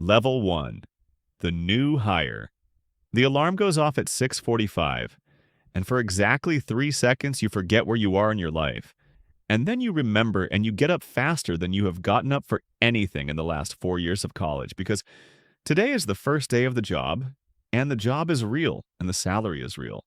Level 1. The new hire. The alarm goes off at 6:45, and for exactly 3 seconds you forget where you are in your life. And then you remember and you get up faster than you have gotten up for anything in the last 4 years of college because today is the first day of the job, and the job is real and the salary is real.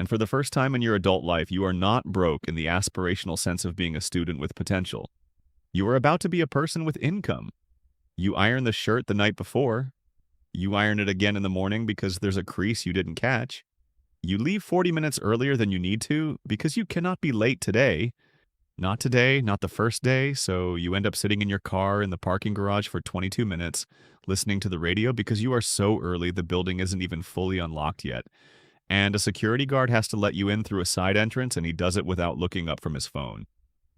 And for the first time in your adult life, you are not broke in the aspirational sense of being a student with potential. You are about to be a person with income. You iron the shirt the night before. You iron it again in the morning because there's a crease you didn't catch. You leave 40 minutes earlier than you need to because you cannot be late today. Not today, not the first day, so you end up sitting in your car in the parking garage for 22 minutes, listening to the radio because you are so early the building isn't even fully unlocked yet. And a security guard has to let you in through a side entrance, and he does it without looking up from his phone.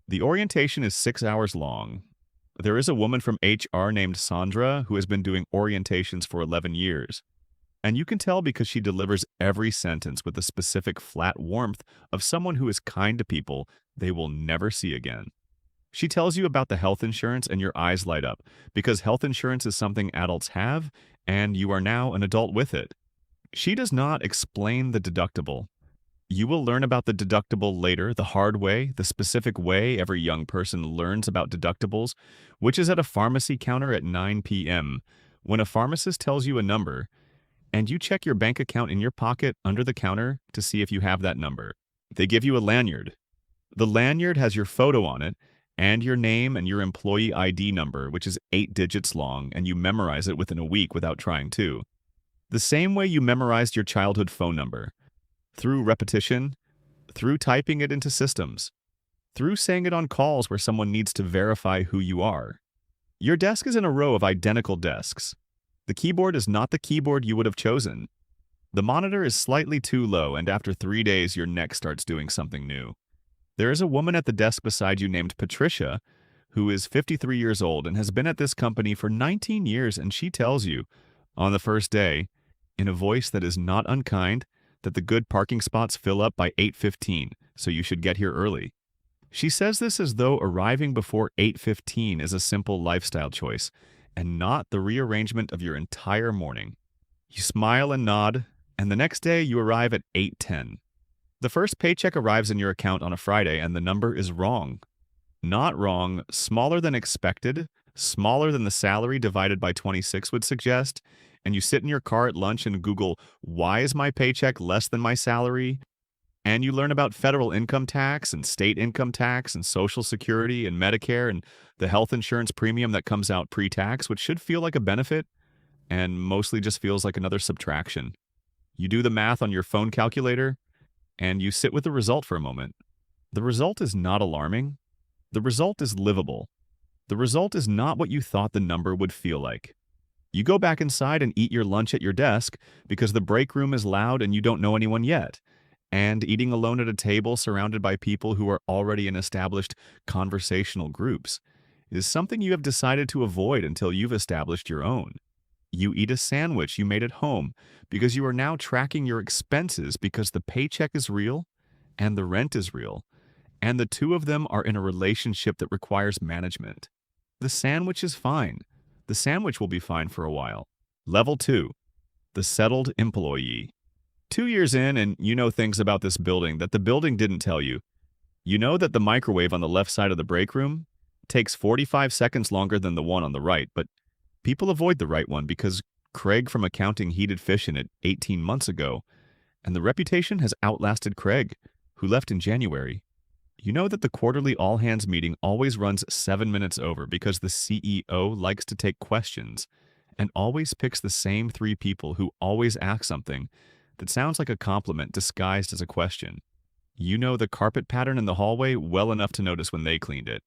The orientation is 6 hours long. There is a woman from HR named Sandra who has been doing orientations for 11 years. And you can tell because she delivers every sentence with the specific flat warmth of someone who is kind to people they will never see again. She tells you about the health insurance and your eyes light up because health insurance is something adults have and you are now an adult with it. She does not explain the deductible. You will learn about the deductible later, the hard way, the specific way every young person learns about deductibles, which is at a pharmacy counter at 9 p.m. when a pharmacist tells you a number, and you check your bank account in your pocket under the counter to see if you have that number. They give you a lanyard. The lanyard has your photo on it, and your name and your employee ID number, which is 8 digits long, and you memorize it within a week without trying to. The same way you memorized your childhood phone number. Through repetition, through typing it into systems, through saying it on calls where someone needs to verify who you are. Your desk is in a row of identical desks. The keyboard is not the keyboard you would have chosen. The monitor is slightly too low, and after 3 days, your neck starts doing something new. There is a woman at the desk beside you named Patricia, who is 53 years old and has been at this company for 19 years, and she tells you, on the first day, in a voice that is not unkind, that the good parking spots fill up by 8:15, so you should get here early. She says this as though arriving before 8:15 is a simple lifestyle choice, and not the rearrangement of your entire morning. You smile and nod, and the next day you arrive at 8:10. The first paycheck arrives in your account on a Friday, and the number is wrong. Not wrong, smaller than expected, smaller than the salary divided by 26 would suggest, and you sit in your car at lunch and Google, why is my paycheck less than my salary? And you learn about federal income tax and state income tax and Social Security and Medicare and the health insurance premium that comes out pre-tax, which should feel like a benefit and mostly just feels like another subtraction. You do the math on your phone calculator and you sit with the result for a moment. The result is not alarming. The result is livable. The result is not what you thought the number would feel like. You go back inside and eat your lunch at your desk because the break room is loud and you don't know anyone yet. And eating alone at a table surrounded by people who are already in established conversational groups is something you have decided to avoid until you've established your own. You eat a sandwich you made at home because you are now tracking your expenses because the paycheck is real and the rent is real, and the two of them are in a relationship that requires management. The sandwich is fine. The sandwich will be fine for a while. Level 2. The settled employee. 2 years in, and you know things about this building that the building didn't tell you. You know that the microwave on the left side of the break room takes 45 seconds longer than the one on the right, but people avoid the right one because Craig from accounting heated fish in it 18 months ago, and the reputation has outlasted Craig, who left in January. You know that the quarterly all-hands meeting always runs 7 minutes over because the CEO likes to take questions and always picks the same 3 people who always ask something that sounds like a compliment disguised as a question. You know the carpet pattern in the hallway well enough to notice when they cleaned it.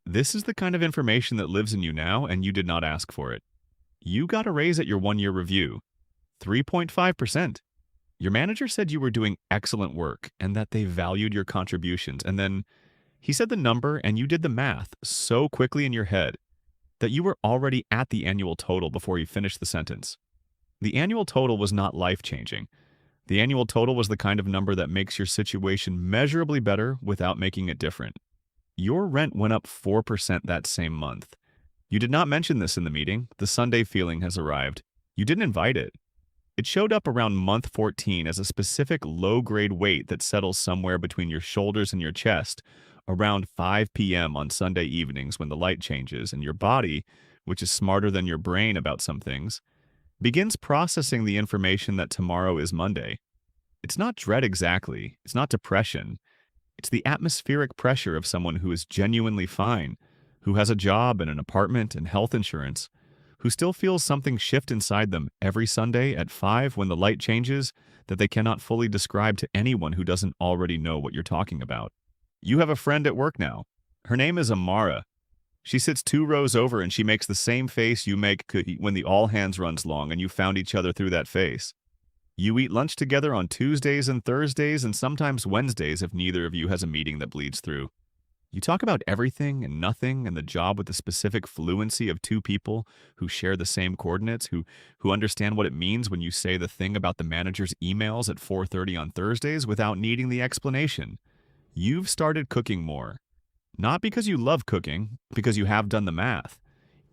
This is the kind of information that lives in you now, and you did not ask for it. You got a raise at your 1-year review. 3.5%. Your manager said you were doing excellent work and that they valued your contributions, and then he said the number and you did the math so quickly in your head that you were already at the annual total before you finished the sentence. The annual total was not life-changing. The annual total was the kind of number that makes your situation measurably better without making it different. Your rent went up 4% that same month, You did not mention this in the meeting. The Sunday feeling has arrived. You didn't invite it. It showed up around month 14 as a specific low-grade weight that settles somewhere between your shoulders and your chest around 5 p.m. on Sunday evenings when the light changes and your body, which is smarter than your brain about some things, begins processing the information that tomorrow is Monday. It's not dread exactly. It's not depression. It's the atmospheric pressure of someone who is genuinely fine, who has a job and an apartment and health insurance, who still feels something shift inside them every Sunday at 5 when the light changes that they cannot fully describe to anyone who doesn't already know what you're talking about. You have a friend at work now. Her name is Amara. She sits 2 rows over and she makes the same face you make when the all hands runs long and you found each other through that face. You eat lunch together on Tuesdays and Thursdays and sometimes Wednesdays if neither of you has a meeting that bleeds through. You talk about everything and nothing and the job with the specific fluency of 2 people who share the same coordinates, who understand what it means when you say the thing about the manager's emails at 4:30 on Thursdays without needing the explanation. You've started cooking more. Not because you love cooking, because you have done the math.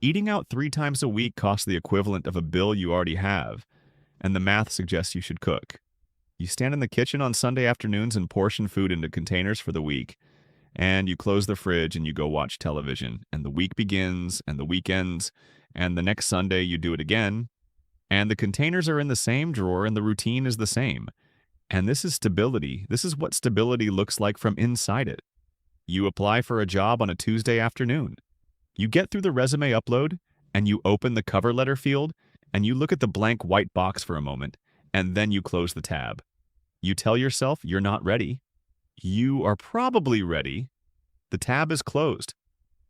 Eating out 3 times a week costs the equivalent of a bill you already have, and the math suggests you should cook. You stand in the kitchen on Sunday afternoons and portion food into containers for the week, and you close the fridge and you go watch television, and the week begins, and the weekends, and the next Sunday you do it again, and the containers are in the same drawer and the routine is the same. And this is stability. This is what stability looks like from inside it. You apply for a job on a Tuesday afternoon. You get through the resume upload, and you open the cover letter field, and you look at the blank white box for a moment, and then you close the tab. You tell yourself you're not ready. You are probably ready. The tab is closed.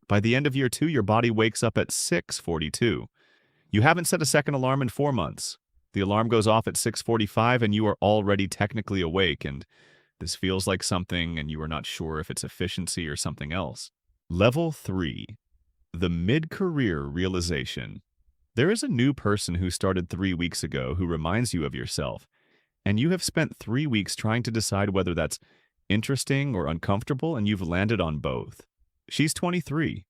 By the end of year 2, your body wakes up at 6:42. You haven't set a second alarm in 4 months. The alarm goes off at 6:45 and you are already technically awake, and this feels like something and you are not sure if it's efficiency or something else. Level 3. The mid-career realization. There is a new person who started 3 weeks ago who reminds you of yourself, and you have spent 3 weeks trying to decide whether that's interesting or uncomfortable, and you've landed on both. She's 23.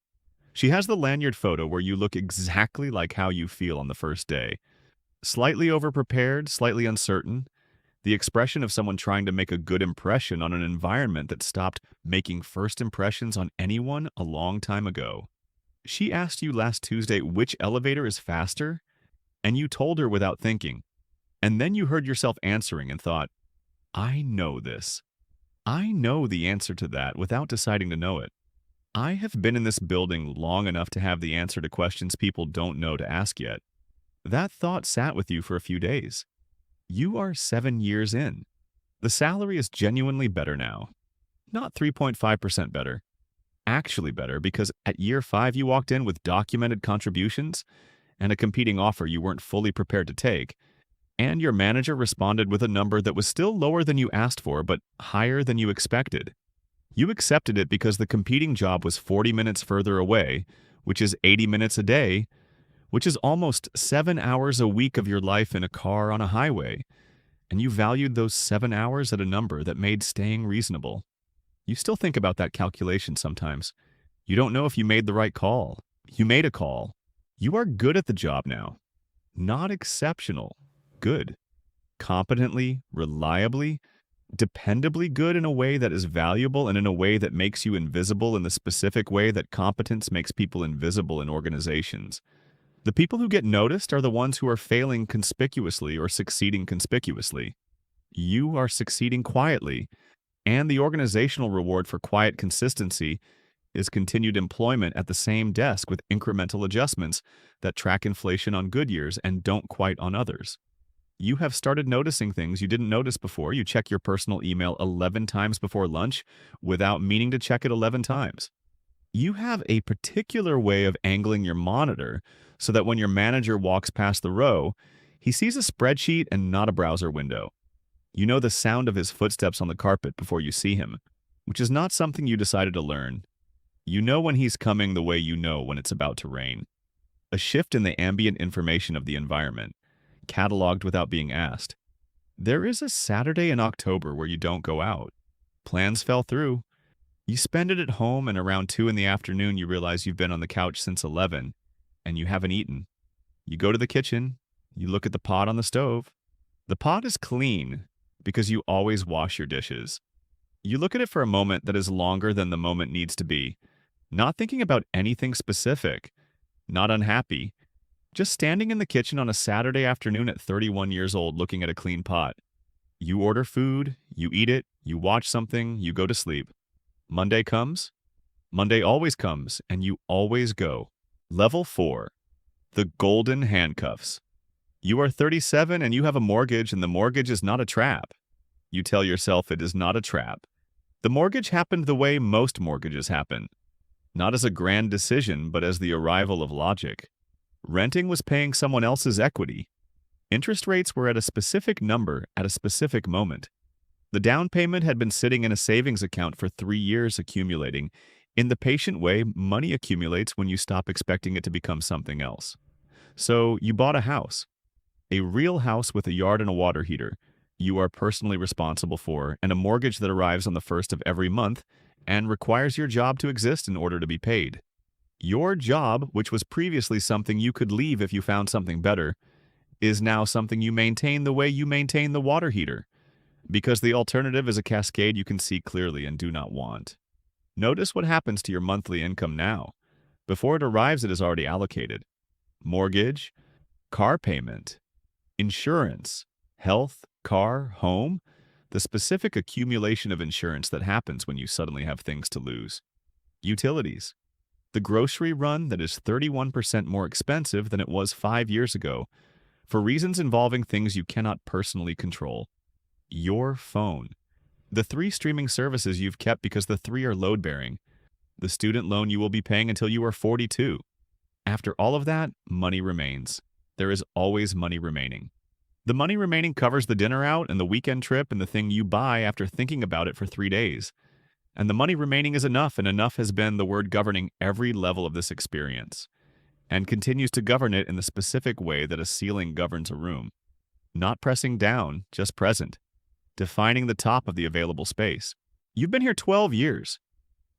She has the lanyard photo where you look exactly like how you feel on the first day. Slightly overprepared, slightly uncertain. The expression of someone trying to make a good impression on an environment that stopped making first impressions on anyone a long time ago. She asked you last Tuesday which elevator is faster, and you told her without thinking. And then you heard yourself answering and thought, I know this. I know the answer to that without deciding to know it. I have been in this building long enough to have the answer to questions people don't know to ask yet. That thought sat with you for a few days. You are 7 years in. The salary is genuinely better now. Not 3.5% better. Actually better, because at year 5 you walked in with documented contributions and a competing offer you weren't fully prepared to take, and your manager responded with a number that was still lower than you asked for but higher than you expected. You accepted it because the competing job was 40 minutes further away, which is 80 minutes a day, which is almost 7 hours a week of your life in a car on a highway, and you valued those 7 hours at a number that made staying reasonable. You still think about that calculation sometimes. You don't know if you made the right call. You made a call. You are good at the job now. Not exceptional. Good. Competently, reliably, dependably good in a way that is valuable and in a way that makes you invisible in the specific way that competence makes people invisible in organizations. The people who get noticed are the ones who are failing conspicuously or succeeding conspicuously. You are succeeding quietly, and the organizational reward for quiet consistency is continued employment at the same desk with incremental adjustments that track inflation on good years and don't quite on others. You have started noticing things you didn't notice before. You check your personal email 11 times before lunch without meaning to check it 11 times. You have a particular way of angling your monitor so that when your manager walks past the row, he sees a spreadsheet and not a browser window. You know the sound of his footsteps on the carpet before you see him, which is not something you decided to learn. You know when he's coming the way you know when it's about to rain. A shift in the ambient information of the environment, cataloged without being asked. There is a Saturday in October where you don't go out. Plans fell through. You spend it at home, and around 2 in the afternoon you realize you've been on the couch since 11, and you haven't eaten. You go to the kitchen, you look at the pot on the stove. The pot is clean because you always wash your dishes. You look at it for a moment that is longer than the moment needs to be, not thinking about anything specific, not unhappy, just standing in the kitchen on a Saturday afternoon at 31 years old looking at a clean pot. You order food, you eat it, you watch something, you go to sleep. Monday comes. Monday always comes, and you always go. Level 4. The Golden Handcuffs. You are 37 and you have a mortgage, and the mortgage is not a trap. You tell yourself it is not a trap. The mortgage happened the way most mortgages happen. Not as a grand decision, but as the arrival of logic. Renting was paying someone else's equity. Interest rates were at a specific number at a specific moment. The down payment had been sitting in a savings account for 3 years accumulating. In the patient way, money accumulates when you stop expecting it to become something else. So you bought a house. A real house with a yard and a water heater you are personally responsible for, and a mortgage that arrives on the first of every month and requires your job to exist in order to be paid. Your job, which was previously something you could leave if you found something better, is now something you maintain the way you maintain the water heater, because the alternative is a cascade you can see clearly and do not want. Notice what happens to your monthly income now. Before it arrives, it is already allocated. Mortgage, car payment, insurance, health, car, home, the specific accumulation of insurance that happens when you suddenly have things to lose. Utilities, the grocery run that is 31% more expensive than it was 5 years ago, for reasons involving things you cannot personally control. Your phone, the 3 streaming services you've kept because the 3 are load-bearing, the student loan you will be paying until you are 42. After all of that, money remains. There is always money remaining. The money remaining covers the dinner out and the weekend trip and the thing you buy after thinking about it for 3 days. And the money remaining is enough, and enough has been the word governing every level of this experience, and continues to govern it in the specific way that a ceiling governs a room. Not pressing down, just present, defining the top of the available space. You've been here 12 years.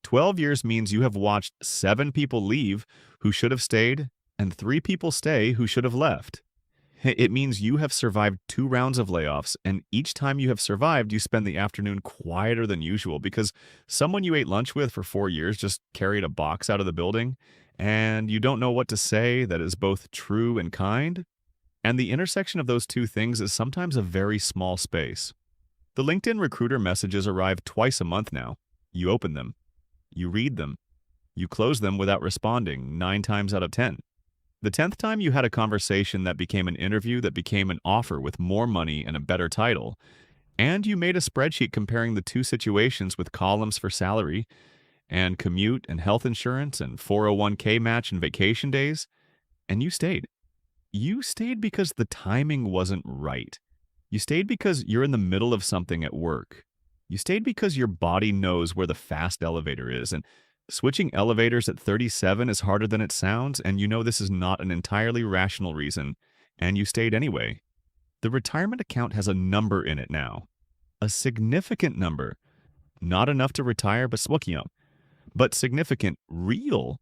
12 years means you have watched 7 people leave who should have stayed, and 3 people stay who should have left. It means you have survived 2 rounds of layoffs, and each time you have survived, you spend the afternoon quieter than usual because someone you ate lunch with for 4 years just carried a box out of the building, and you don't know what to say that is both true and kind. And the intersection of those 2 things is sometimes a very small space. The LinkedIn recruiter messages arrive twice a month now. You open them. You read them. You close them without responding 9 times out of 10. The 10th time you had a conversation that became an interview that became an offer with more money and a better title, and you made a spreadsheet comparing the 2 situations with columns for salary and commute and health insurance and 401k match and vacation days, and you stayed. You stayed because the timing wasn't right. You stayed because you're in the middle of something at work. You stayed because your body knows where the fast elevator is, and switching elevators at 37 is harder than it sounds, and you know this is not an entirely rational reason, and you stayed anyway. The retirement account has a number in it now. A significant number. Not enough to retire, but significant, real.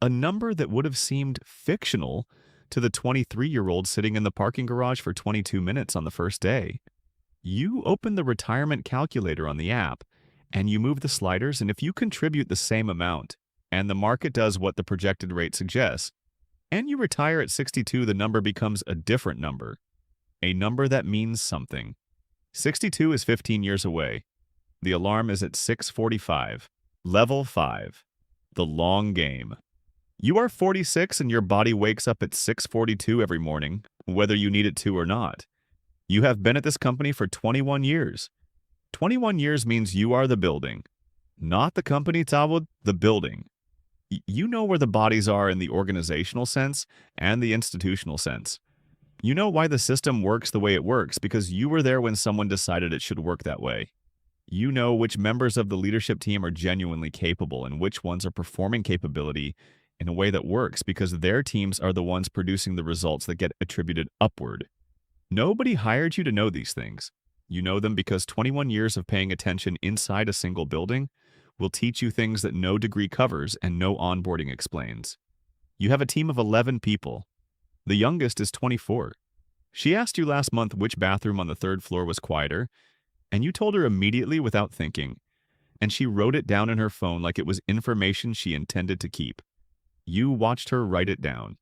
A number that would have seemed fictional to the 23-year-old sitting in the parking garage for 22 minutes on the first day. You open the retirement calculator on the app, and you move the sliders, and if you contribute the same amount, and the market does what the projected rate suggests, and you retire at 62, the number becomes a different number. A number that means something. 62 is 15 years away. The alarm is at 6:45. Level 5. The long game. You are 46 and your body wakes up at 6:42 every morning, whether you need it to or not. You have been at this company for 21 years. 21 years means you are the building. Not the company, Tawud, the building. You know where the bodies are in the organizational sense and the institutional sense. You know why the system works the way it works because you were there when someone decided it should work that way. You know which members of the leadership team are genuinely capable and which ones are performing capability in a way that works because their teams are the ones producing the results that get attributed upward. Nobody hired you to know these things. You know them because 21 years of paying attention inside a single building will teach you things that no degree covers and no onboarding explains. You have a team of 11 people. The youngest is 24. She asked you last month which bathroom on the third floor was quieter, and you told her immediately without thinking, and she wrote it down in her phone like it was information she intended to keep. You watched her write it down.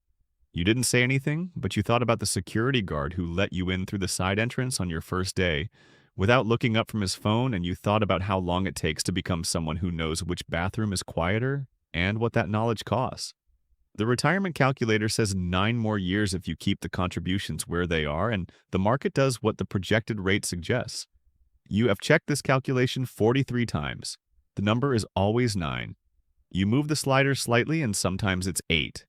You didn't say anything, but you thought about the security guard who let you in through the side entrance on your first day without looking up from his phone, and you thought about how long it takes to become someone who knows which bathroom is quieter and what that knowledge costs. The retirement calculator says 9 more years if you keep the contributions where they are, and the market does what the projected rate suggests. You have checked this calculation 43 times. The number is always 9. You move the slider slightly, and sometimes it's 8.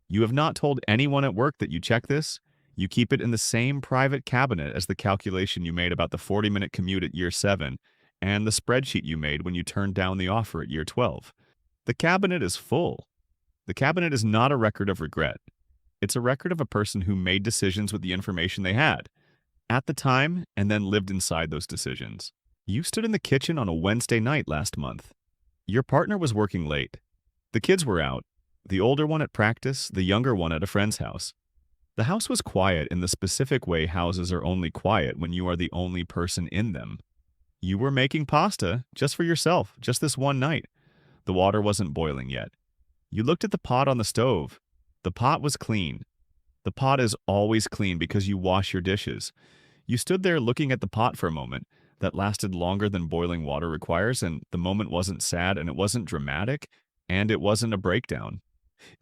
You have not told anyone at work that you check this. You keep it in the same private cabinet as the calculation you made about the 40-minute commute at year 7 and the spreadsheet you made when you turned down the offer at year 12. The cabinet is full. The cabinet is not a record of regret. It's a record of a person who made decisions with the information they had at the time and then lived inside those decisions. You stood in the kitchen on a Wednesday night last month. Your partner was working late. The kids were out, the older one at practice, the younger one at a friend's house. The house was quiet in the specific way houses are only quiet when you are the only person in them. You were making pasta just for yourself, just this one night. The water wasn't boiling yet. You looked at the pot on the stove. The pot was clean. The pot is always clean because you wash your dishes. You stood there looking at the pot for a moment that lasted longer than boiling water requires, and the moment wasn't sad, and it wasn't dramatic, and it wasn't a breakdown.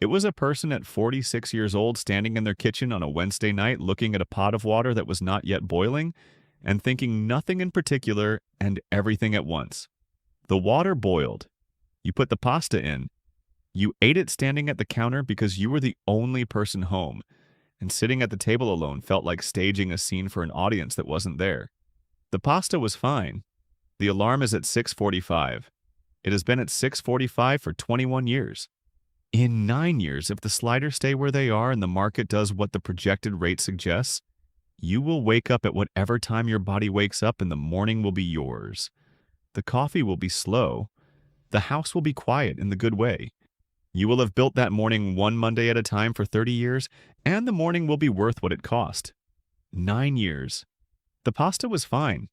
It was a person at 46 years old standing in their kitchen on a Wednesday night looking at a pot of water that was not yet boiling and thinking nothing in particular and everything at once. The water boiled. You put the pasta in. You ate it standing at the counter because you were the only person home, and sitting at the table alone felt like staging a scene for an audience that wasn't there. The pasta was fine. The alarm is at 6:45. It has been at 6:45 for 21 years. In 9 years, if the sliders stay where they are and the market does what the projected rate suggests, you will wake up at whatever time your body wakes up and the morning will be yours. The coffee will be slow. The house will be quiet in the good way. You will have built that morning one Monday at a time for 30 years, and the morning will be worth what it cost. 9 years. The pasta was fine.